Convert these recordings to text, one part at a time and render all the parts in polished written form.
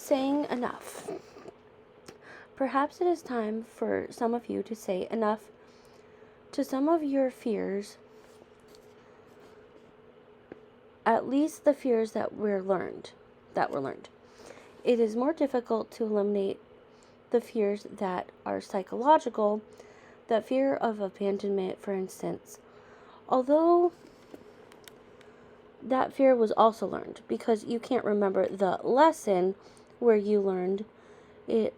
saying enough. Perhaps it is time for some of you to say enough to some of your fears, at least the fears that were learned. It is more difficult to eliminate the fears that are psychological, the fear of abandonment, for instance. Although that fear was also learned, because you can't remember the lesson where you learned it.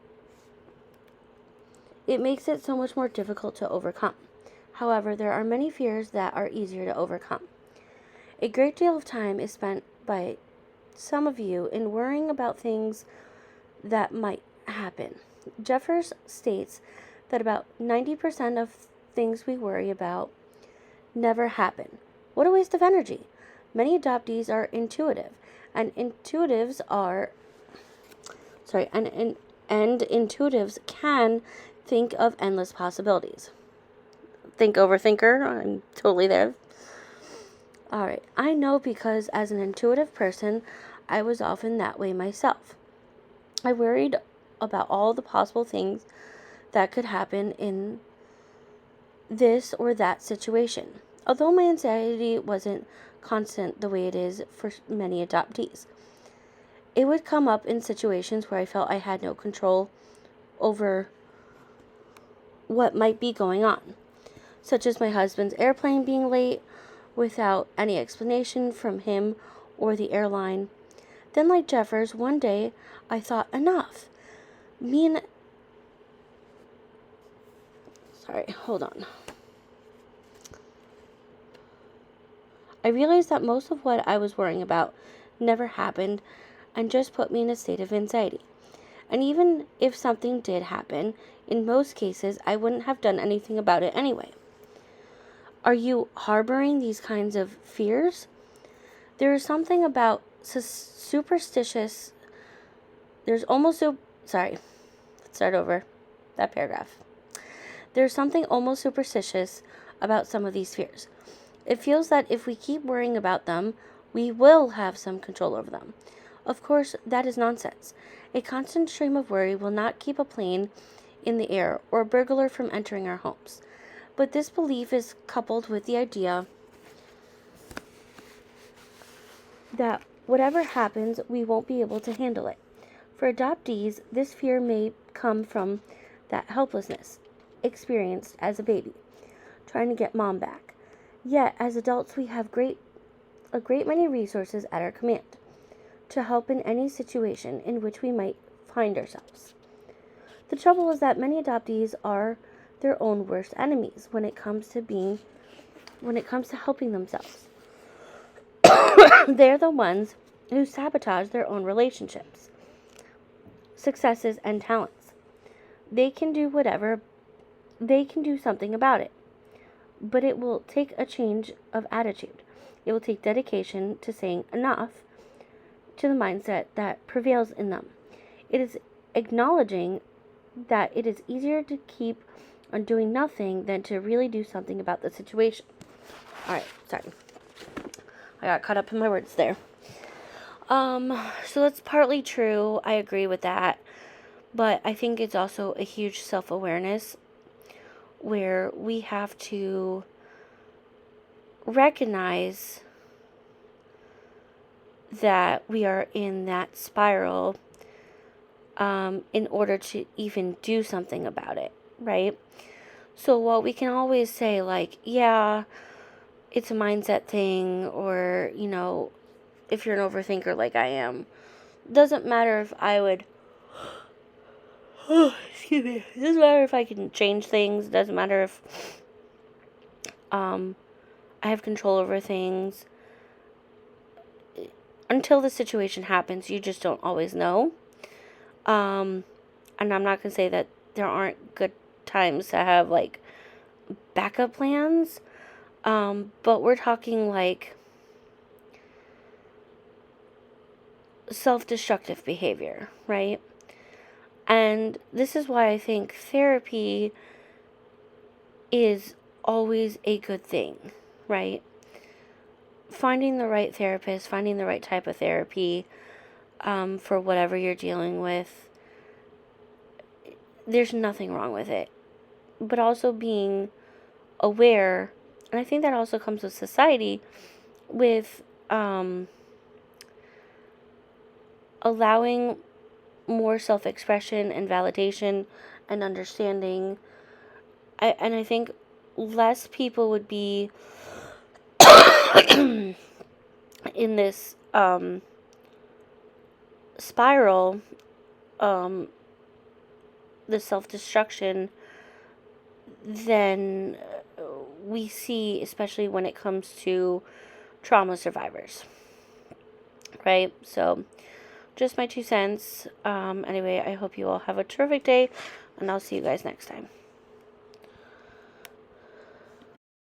It makes it so much more difficult to overcome. However, there are many fears that are easier to overcome. A great deal of time is spent by some of you in worrying about things that might happen. Jeffers states that about 90% of things we worry about never happen. What a waste of energy. Many adoptees are intuitive, and intuitives can think of endless possibilities. Think overthinker, I'm totally there. Alright, I know because as an intuitive person, I was often that way myself. I worried about all the possible things that could happen in this or that situation, although my anxiety wasn't constant the way it is for many adoptees. It would come up in situations where I felt I had no control over what might be going on, such as my husband's airplane being late without any explanation from him or the airline. Then, like Jeffers, one day I thought, enough. I realized that most of what I was worrying about never happened and just put me in a state of anxiety. And even if something did happen, in most cases, I wouldn't have done anything about it anyway. Are you harboring these kinds of fears? There is something about superstitious. There's almost Let's start over that paragraph. There's something almost superstitious about some of these fears. It feels that if we keep worrying about them, we will have some control over them. Of course, that is nonsense. A constant stream of worry will not keep a plane in the air or a burglar from entering our homes. But this belief is coupled with the idea that whatever happens, we won't be able to handle it. For adoptees, this fear may come from that helplessness experienced as a baby, trying to get mom back. Yet, as adults, we have a great many resources at our command to help in any situation in which we might find ourselves. The trouble is that many adoptees are their own worst enemies when it comes to helping themselves. They're the ones who sabotage their own relationships, successes, and talents. They can do something about it, but it will take a change of attitude. It will take dedication to saying enough to the mindset that prevails in them. It is acknowledging that it is easier to keep on doing nothing than to really do something about the situation. Alright, sorry. I got caught up in my words there. So that's partly true. I agree with that. But I think it's also a huge self-awareness where we have to recognize that we are in that spiral in order to even do something about it, right? So while we can always say, like, yeah, it's a mindset thing, or, if you're an overthinker like I am, doesn't matter if I would, doesn't matter if I can change things, doesn't matter if I have control over things. Until the situation happens, you just don't always know. And I'm not going to say that there aren't good times to have, like, backup plans. But we're talking, like, self-destructive behavior, right? And this is why I think therapy is always a good thing, right? Finding the right therapist, finding the right type of therapy, for whatever you're dealing with. There's nothing wrong with it. But also being aware, and I think that also comes with society, with allowing more self-expression and validation and understanding. I think less people would be in this spiral, the self-destruction, than we see, especially when it comes to trauma survivors, right? So just my 2 cents. Anyway, I hope you all have a terrific day, and I'll see you guys next time.